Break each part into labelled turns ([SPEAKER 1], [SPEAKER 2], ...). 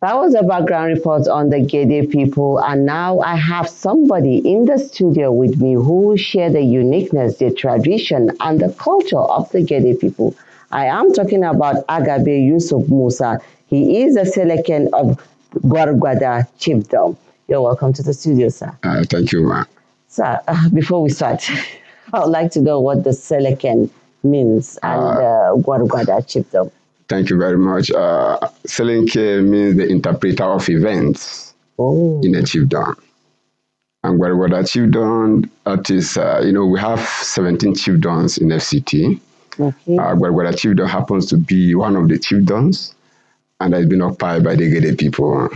[SPEAKER 1] That was a background report on the Gede people, and now I have somebody in the studio with me who will share the uniqueness, the tradition, and the culture of the Gede people. I am talking about Agabe Yusuf Musa. He is a Seleken of Gwargwada Chiefdom. You're welcome to the studio, sir.
[SPEAKER 2] Thank you, ma'am.
[SPEAKER 1] Sir, before we start, I would like to know what the Seleken means and Gwargwada Chiefdom.
[SPEAKER 2] Thank you very much. Selenke means the interpreter of events in a chiefdom. And Gwargwada chiefdom, that is, we have 17 chiefdoms in FCT.
[SPEAKER 1] Okay.
[SPEAKER 2] Gwargwada chiefdom happens to be one of the chiefdoms, and has been occupied by the Gede people.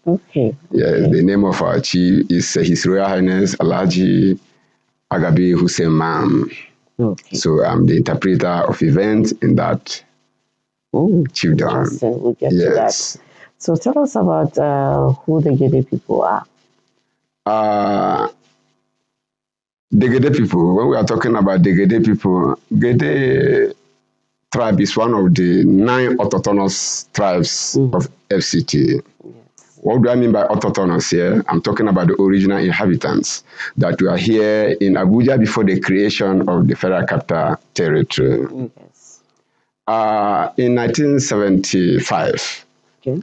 [SPEAKER 1] Okay.
[SPEAKER 2] Yes, the name of our chief is His Royal Highness Alhaji Agabe Hussein Mam.
[SPEAKER 1] Okay.
[SPEAKER 2] So I'm the interpreter of events in that chiefdom.
[SPEAKER 1] We'll get to that. So tell us about who the Gede people are.
[SPEAKER 2] The Gede people, when we are talking about the Gede people, Gede tribe is one of the 9 autochthonous tribes of FCT. What do I mean by autochthonous here? I'm talking about the original inhabitants that were here in Abuja before the creation of the Federal Capital Territory.
[SPEAKER 1] Yes.
[SPEAKER 2] In 1975,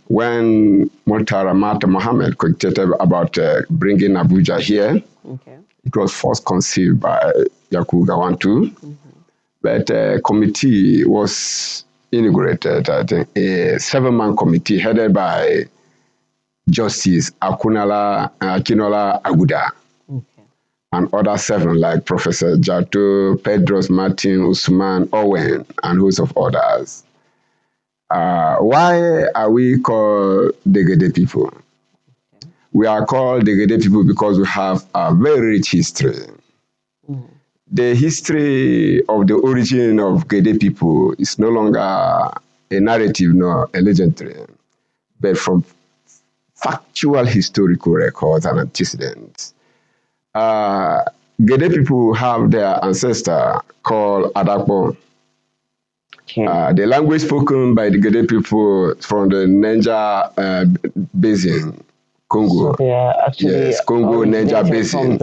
[SPEAKER 2] when Murtala Mohammed cogitated about bringing Abuja here, it was first conceived by Yakubu Gawantu, but a committee was inaugurated, I think, a 7-man committee headed by Justice Akinola Aguda, and other 7 like Professor Jato, Pedros Martin, Usman, Owen, and hosts of others. Why are we called the Gede people? We are called the Gede people because we have a very rich history. The history of the origin of Gede people is no longer a narrative nor a legendary, but from factual historical records and antecedents. Gede people have their ancestor called Adakbo. The language spoken by the Gede people from the Niger Basin, Congo.
[SPEAKER 1] So they are actually
[SPEAKER 2] Congo, Niger Basin.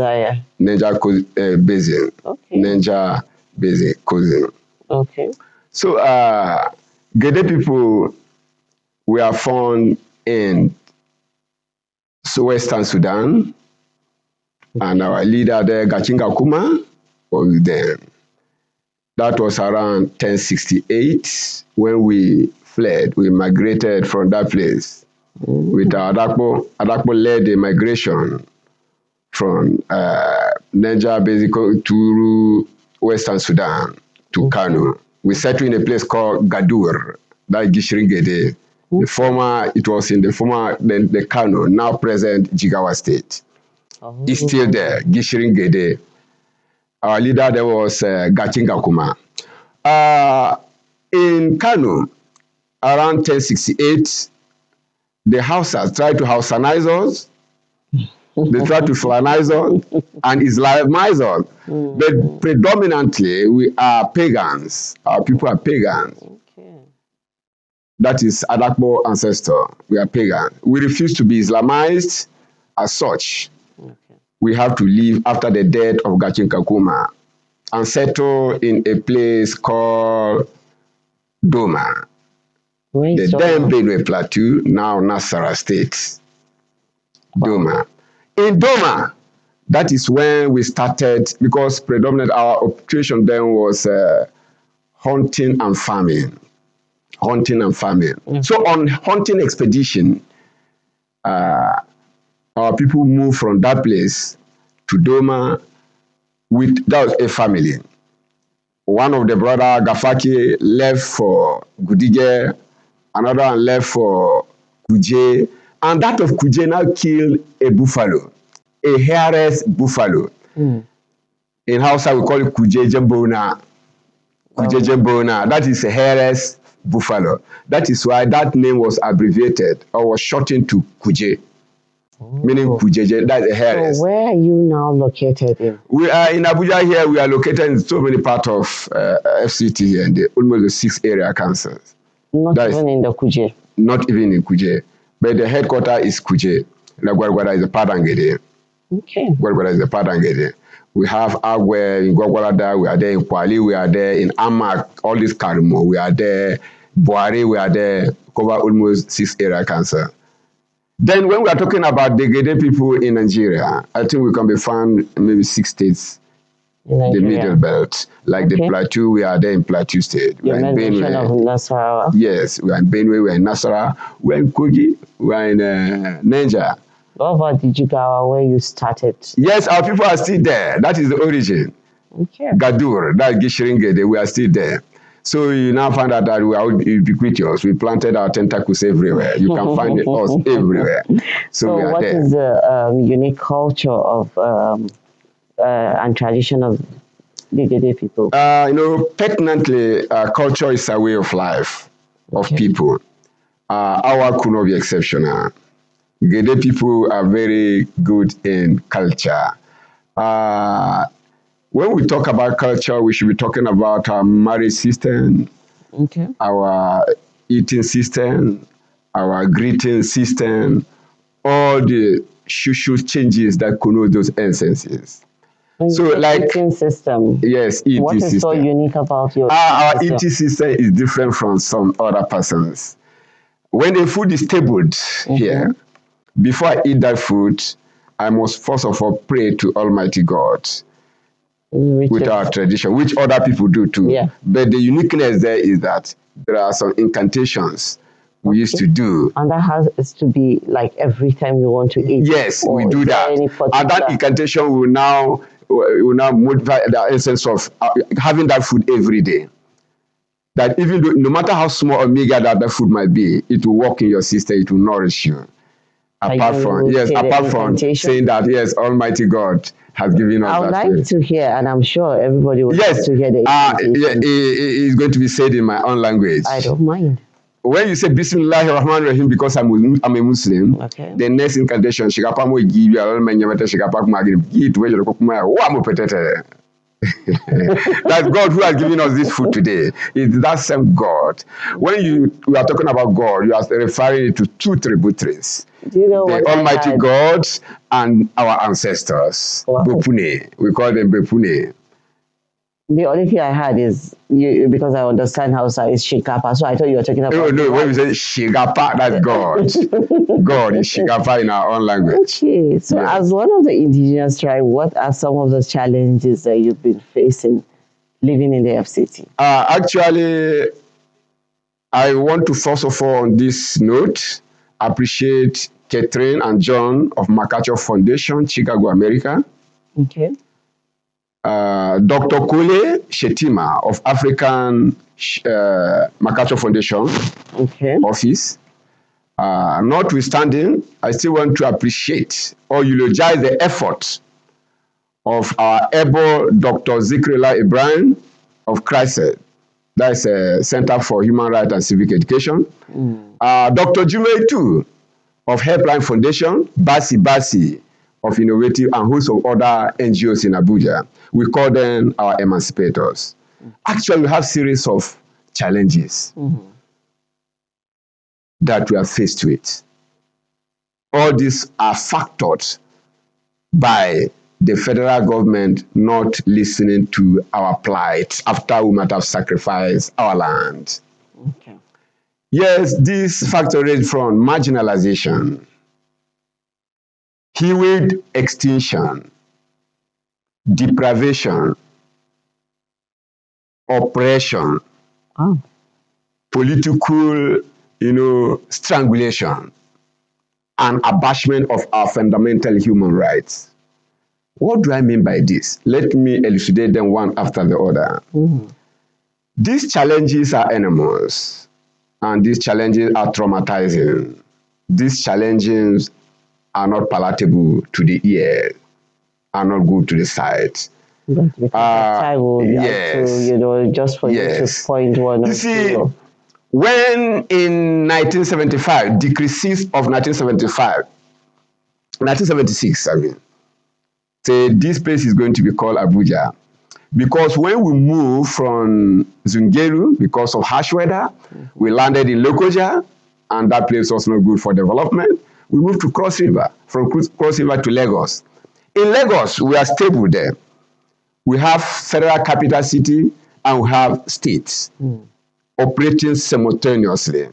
[SPEAKER 2] Niger Basin. Niger Basin, cousin.
[SPEAKER 1] Okay.
[SPEAKER 2] So, Gede people were found in Western Sudan, and our leader there, Gachinga Kuma, was there. That was around 1068 when we fled. We migrated from that place with Adakbo. Adakbo led the migration from Niger basically to Western Sudan to Kano. We settled in a place called Gadur, that Gishirin Gede. It was in the Kano, now present Jigawa State. It's still there, Gishirin Gede. Our leader there was Gachinga Kuma. In Kano, around 1068, the Hausas tried to Hausanize us. They tried to Fulanize us and Islamize us. But predominantly, we are pagans. Our people are pagans. That is Adakbo ancestor. We are pagan. We refuse to be Islamized as such. We have to leave after the death of Gachinga Kuma and settle in a place called Doma. The then Benue Plateau, now Nasarawa State. Doma. In Doma, that is when we started, because predominant our occupation then was hunting and farming. Hunting and farming. So on hunting expedition, our people moved from that place to Doma that was a family. One of the brother Gafaki left for Gudige, another one left for Kuje, and that of Kuje now killed a buffalo, a hairless buffalo. In Hausa we call it Kuje Jembona. Kuje Jembona, that is a hairless buffalo. That is why that name was abbreviated or was shortened to Kuje. Meaning Kujeje, that's a hairless.
[SPEAKER 1] So where are you now located in?
[SPEAKER 2] We are in Abuja here. We are located in so many parts of FCT here, in almost the 6 area councils.
[SPEAKER 1] Not even in the Kuje?
[SPEAKER 2] Not even in Kuje. but the headquarters is Kuje. Gwagwalada is the part of Gede.
[SPEAKER 1] Okay.
[SPEAKER 2] Gwagwalada is the part of Gede. We have Agwe in Gwagwalada, we are there in Kwali, we are there in Amak, all this Karimo, we are there, Boari, we are there, cover almost 6 area cancer. Then when we are talking about the Gede people in Nigeria, I think we can be found in maybe 6 states, the middle belt. Like the Plateau, we are there in Plateau State. We are in
[SPEAKER 1] Benue. Of Nasarawa.
[SPEAKER 2] Yes, we are in Benue, we are in Nasarawa, we are in Kogi, we are in Niger.
[SPEAKER 1] What about the Jigawa where you started?
[SPEAKER 2] Yes, our people are still there. That is the origin.
[SPEAKER 1] Okay.
[SPEAKER 2] Gadur, that Gishiringede, we are still there. So you now find out that we are ubiquitous. We planted our tentacles everywhere. You can find us everywhere. So we are
[SPEAKER 1] what
[SPEAKER 2] there.
[SPEAKER 1] Is the unique culture of and tradition of the Gede people?
[SPEAKER 2] Pertinently, culture is a way of life of people. Our could not be exceptional. Gede people are very good in culture. When we talk about culture, we should be talking about our marriage system, our eating system, our greeting system, all the social changes that connote those essences.
[SPEAKER 1] So, like eating system.
[SPEAKER 2] Yes, eating
[SPEAKER 1] system. What is so unique about your
[SPEAKER 2] our eating system is different from some other persons. When the food is tabled here, before I eat that food, I must first of all pray to Almighty God. With our tradition, which other people do too.
[SPEAKER 1] Yeah.
[SPEAKER 2] But the uniqueness there is that there are some incantations we used to do.
[SPEAKER 1] And that has to be like every time you want to eat.
[SPEAKER 2] Yes, we do that. And that incantation will now modify the essence of having that food every day. That even though, no matter how small or meager that food might be, it will work in your system, it will nourish you. Apart from saying that, yes, Almighty God has given us
[SPEAKER 1] I would like to hear, and I'm sure everybody would like to hear the incantation.
[SPEAKER 2] It's going to be said in my own language.
[SPEAKER 1] I don't mind.
[SPEAKER 2] When you say Bismillahir Rahmanir Rahim, because I'm a Muslim, the next incantation, Shikapa mo give you a manyamata Shikapa magin, eat where you're cooking, that God who has given us this food today is that same God. When you are talking about God, you are referring to two tributaries.
[SPEAKER 1] Do you know
[SPEAKER 2] the Almighty God and our ancestors. Wow. Bepune. We call them Bepune.
[SPEAKER 1] The only thing I had is, because I understand Hausa, is Shikapa. So I thought you were talking about...
[SPEAKER 2] No, when we say Shigapa, that's God. God is Shigapa in our own language.
[SPEAKER 1] Okay. So as one of the indigenous tribes, what are some of the challenges that you've been facing living in the FCT?
[SPEAKER 2] Actually, I want to first of all, on this note, appreciate Catherine and John of MacArthur Foundation, Chicago, America.
[SPEAKER 1] Okay.
[SPEAKER 2] Dr. Kule Shetima of African MacArthur Foundation office. Notwithstanding, I still want to appreciate or eulogize the effort of our able Dr. Zikrila Ibrahim of CRISED. That's a Center for Human Rights and Civic Education. Dr. Jume too of Helpline Foundation, Basi of Innovative, and host of other NGOs in Abuja. We call them our emancipators. Actually, we have series of challenges that we are faced with. All these are factored by the federal government not listening to our plight after we might have sacrificed our land.
[SPEAKER 1] Okay.
[SPEAKER 2] Yes, this factor is from marginalization, keyword extinction, deprivation, oppression, political, strangulation, and abashment of our fundamental human rights. What do I mean by this? Let me elucidate them one after the other. These challenges are enormous, and these challenges are traumatizing. These challenges are not palatable to the ear, are not good to the sight.
[SPEAKER 1] I will just for you to point one.
[SPEAKER 2] You see, when in 1975, decreases of 1976, say this place is going to be called Abuja. Because when we moved from Zungeru, because of harsh weather, we landed in Lokoja, and that place was not good for development. We moved to Cross River, from Cross River to Lagos. In Lagos, we are stable there. We have federal capital city and we have states operating simultaneously.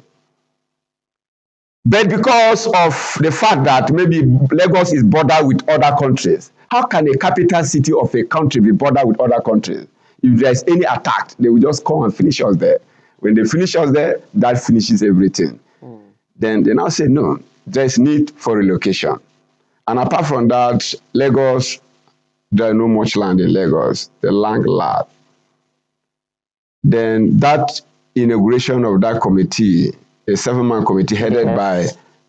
[SPEAKER 2] But because of the fact that maybe Lagos is bordered with other countries, how can a capital city of a country be bordered with other countries? If there's any attack, they will just come and finish us there. When they finish us there, that finishes everything. Then they now say, no, there's need for relocation. And apart from that, Lagos, there is no much land in Lagos, the land lab. Then that inauguration of that committee, a 7-man committee headed by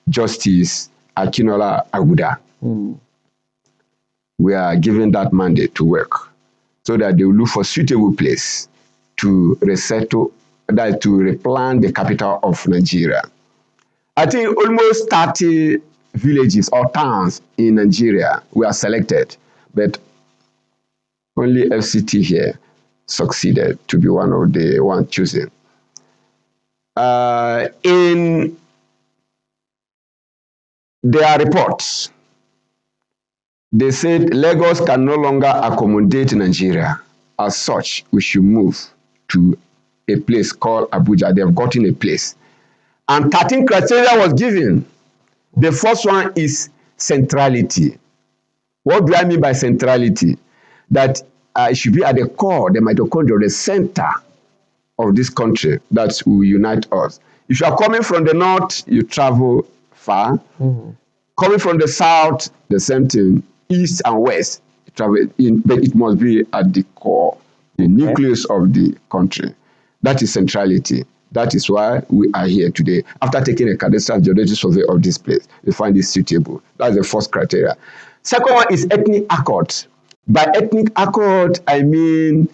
[SPEAKER 2] Justice Akinola Abuja, we are given that mandate to work so that they will look for suitable place to resettle, that to replant the capital of Nigeria. I think almost 30 villages or towns in Nigeria were selected, but only FCT here succeeded to be one of the ones chosen. In their reports, they said Lagos can no longer accommodate Nigeria. As such, we should move to a place called Abuja. They have gotten a place. And 13 criteria was given. The first one is centrality. What do I mean by centrality? That it should be at the core, the mitochondria, the center of this country that will unite us. If you are coming from the north, you travel far. Coming from the south, the same thing. East and west, you travel in, but it must be at the core, the nucleus of the country. That is centrality. That is why we are here today. After taking a cadastral geological survey of this place, we find it suitable. That's the first criteria. Second one is ethnic accord. By ethnic accord, I mean,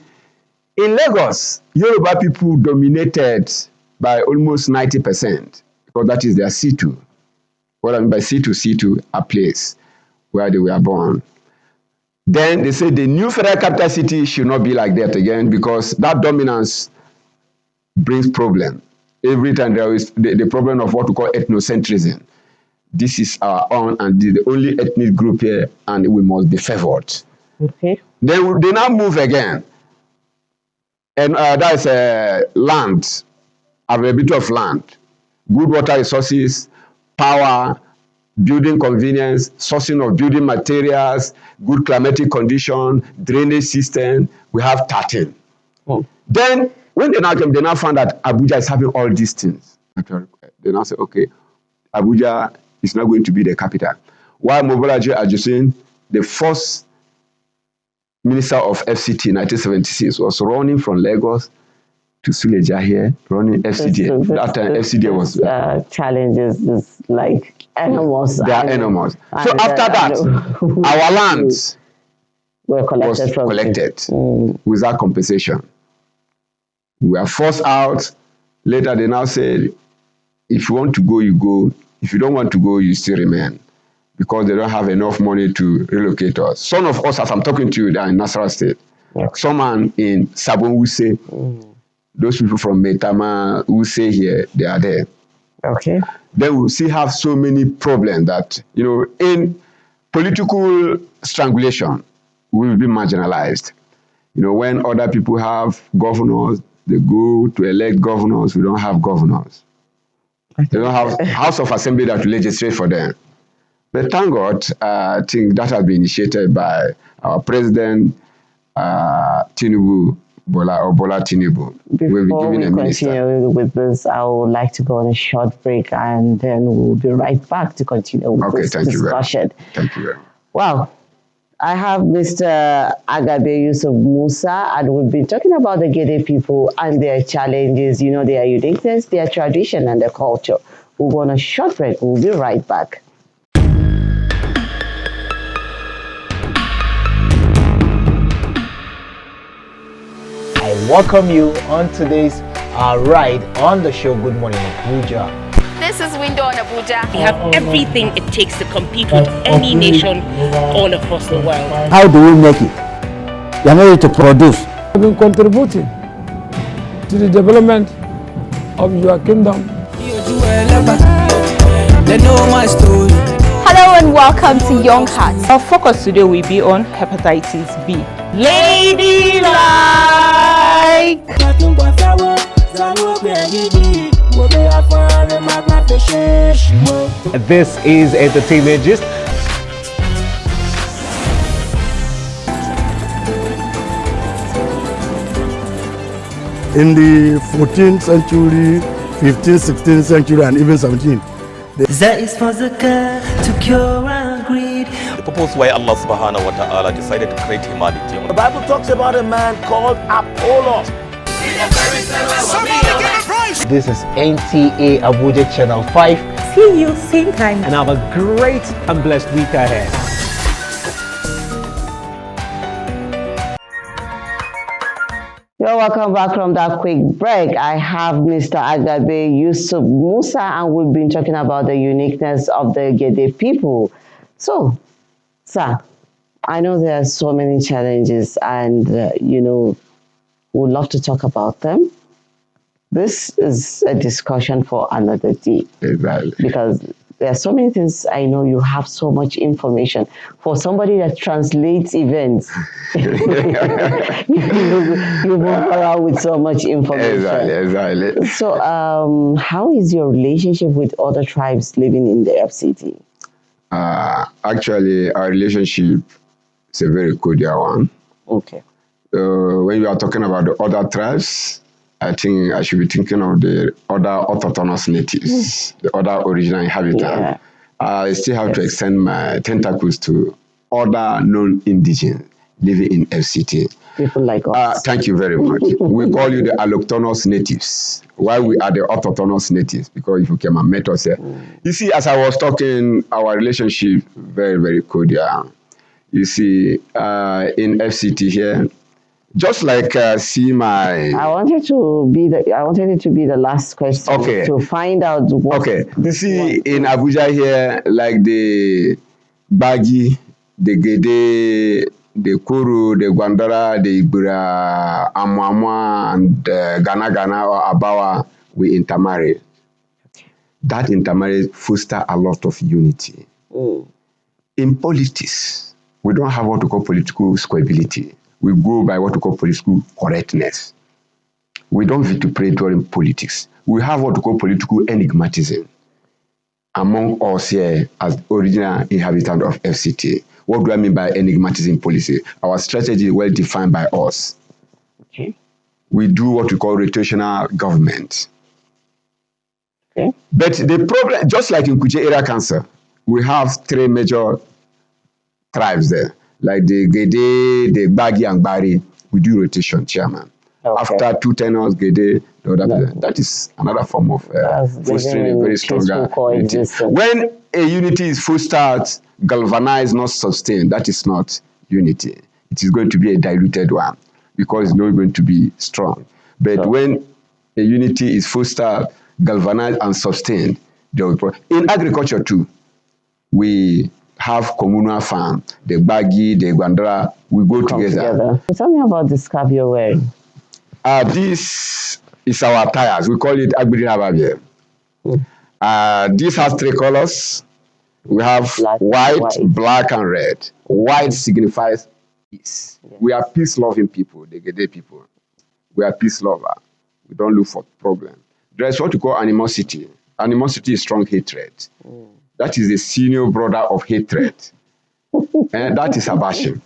[SPEAKER 2] in Lagos, Yoruba people dominated by almost 90%, because that is their C2. What I mean by C2, a place where they were born. Then they say the new federal capital city should not be like that again, because that dominance brings problem. Every time there is the problem of what we call ethnocentrism. This is our own and the only ethnic group here, and we must be favored. Okay. Then they now move again. And that is land, availability of land, good water resources, power, building convenience, sourcing of building materials, good climatic condition, drainage system. We have 13. Then when they now came, they now found that Abuja is having all these things. They now say, okay, Abuja is not going to be the capital. While Mobolaji Ajusin, the first minister of FCT in 1976, was running from Lagos to Suleja here, running FCD. That time FCD was...
[SPEAKER 1] challenges is like enormous.
[SPEAKER 2] They are enormous. So after that, our lands
[SPEAKER 1] were collected
[SPEAKER 2] without compensation. We were forced out. Later they now said, if you want to go, you go. If you don't want to go, you still remain. Because they don't have enough money to relocate us. Some of us, as I'm talking to you, they are in Nasarawa State. Someone in Sabon Wuse. Those people from Metama who say here, they are there.
[SPEAKER 1] Okay.
[SPEAKER 2] Then we still have so many problems that, you know, in political strangulation, we will be marginalized. You know, when other people have governors, they go to elect governors, we don't have governors. They don't have House of Assembly that will legislate for them. But thank God, I think that has been initiated by our President, Tinubu, Bola Tinubu.
[SPEAKER 1] Before we continue with this, I would like to go on a short break, and then we'll be right back to continue with this discussion.
[SPEAKER 2] Thank you very much.
[SPEAKER 1] Wow. I have Mr. Agabe Yusuf Musa, and we've been talking about the Gede people and their challenges, you know, their uniqueness, their tradition, and their culture. We'll go on a short break. We'll be right back.
[SPEAKER 3] I welcome you on today's ride on the show Good Morning Abuja.
[SPEAKER 4] This is Window on Abuja.
[SPEAKER 5] We have everything it takes to compete with any nation all across the world.
[SPEAKER 6] How do we make it? You are not ready to produce.
[SPEAKER 7] I've been contributing to the development of your kingdom. they know my story.
[SPEAKER 4] Hello and welcome to Young Hearts.
[SPEAKER 5] Our focus today will be on hepatitis B.
[SPEAKER 3] Ladylike. This is Entertainment Gist.
[SPEAKER 8] In the 14th century, 15th, 16th century, and even 17th.
[SPEAKER 7] There is for zakah to cure our greed.
[SPEAKER 9] The purpose why Allah subhanahu wa ta'ala decided to create humanity.
[SPEAKER 3] The Bible talks about a man called Apollo. This is NTA Abuja Channel 5.
[SPEAKER 5] See you same time.
[SPEAKER 3] And have a great and blessed week ahead.
[SPEAKER 1] You're welcome back from that quick break. I have Mr. Agabe Yusuf Musa, and we've been talking about the uniqueness of the Gede people. So, sir, I know there are so many challenges, and we'd love to talk about them. This is a discussion for another day.
[SPEAKER 2] Exactly.
[SPEAKER 1] Because there are so many things. I know you have so much information. For somebody that translates events, you move around with so much information.
[SPEAKER 2] Exactly.
[SPEAKER 1] So, how is your relationship with other tribes living in the FCT?
[SPEAKER 2] Actually, our relationship is a very cordial one.
[SPEAKER 1] Okay.
[SPEAKER 2] When you are talking about the other tribes, I think I should be thinking of the other autochthonous natives, the other original inhabitants.
[SPEAKER 1] Yeah.
[SPEAKER 2] I still have to extend my tentacles to other non-indigenous living in FCT.
[SPEAKER 1] People like us.
[SPEAKER 2] Thank you very much. We call you the alloctonous natives. Why we are the autochthonous natives? Because if you came and met us here. You see, as I was talking, our relationship very, very cordial. You see, in FCT here, just like see my.
[SPEAKER 1] I wanted it to be the last question.
[SPEAKER 2] Okay.
[SPEAKER 1] To find out what.
[SPEAKER 2] Okay. You see, in Abuja here, like the Bagi, the Gede, the Kuru, the Gwandara, the Ibura, Amwamwa, and Gana or Abawa, we intermarry. That intermarriage foster a lot of unity. In politics, we don't have what we call political squability. We go by what we call political correctness. We don't vituperate during politics. We have what we call political enigmatism among us here as original inhabitant of FCT. What do I mean by enigmatism policy? Our strategy is well defined by us.
[SPEAKER 1] Okay.
[SPEAKER 2] We do what we call rotational government.
[SPEAKER 1] Okay.
[SPEAKER 2] But the problem, just like in Kuje area council, we have three major tribes there. Like the Gede, the Bagi and Bari, we do rotation, chairman.
[SPEAKER 1] Okay.
[SPEAKER 2] After 2 tenors, Gede, the other that is another form of fostering a very stronger unity. When a unity is fostered, galvanized, not sustained, that is not unity. It is going to be a diluted one because it's not going to be strong. But when a unity is fostered, galvanized, and sustained, in agriculture too, we have communal farm, the Bagi, the Gwandara, we go together.
[SPEAKER 1] Tell me about the scarf you're wearing.
[SPEAKER 2] This is our tires. We call it Agbidi Nababie. This has 3 colors. We have white, black, and red. White signifies peace. Yes. We are peace-loving people, the Gede people. We are peace lover. We don't look for problem. There's what we call animosity. Animosity is strong hatred. That is the senior brother of hatred. And that is aversion.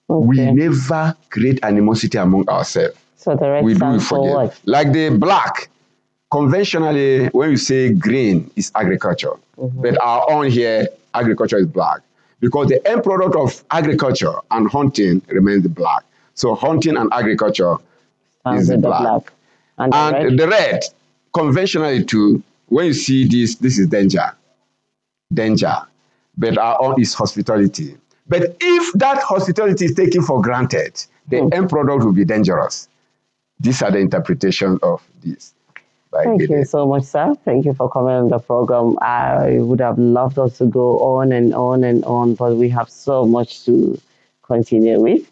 [SPEAKER 2] Okay. We never create animosity among ourselves.
[SPEAKER 1] So the red
[SPEAKER 2] we do
[SPEAKER 1] stands for what?
[SPEAKER 2] Like the black, conventionally, when you say green, is agriculture. But our own here, agriculture is black. Because the end product of agriculture and hunting remains black. So hunting and agriculture is the black. And the red, conventionally too, when you see this is danger. But our own is hospitality. But if that hospitality is taken for granted, the end product will be dangerous. These are the interpretations of this.
[SPEAKER 1] Thank you so much, sir. Thank you for coming on the program. I would have loved us to go on and on and on, but we have so much to continue with.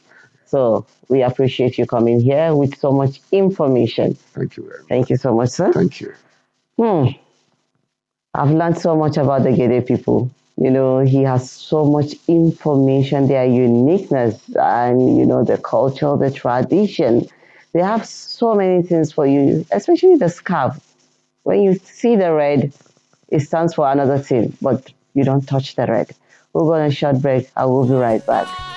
[SPEAKER 1] So we appreciate you coming here with so much information.
[SPEAKER 2] Thank you very much.
[SPEAKER 1] Thank you so much, sir.
[SPEAKER 2] Thank you.
[SPEAKER 1] I've learned so much about the Gede people. You know, he has so much information, their uniqueness, and, you know, the culture, the tradition. They have so many things for you, especially the scarf. When you see the red, it stands for another thing, but you don't touch the red. We're going to short break. I will be right back.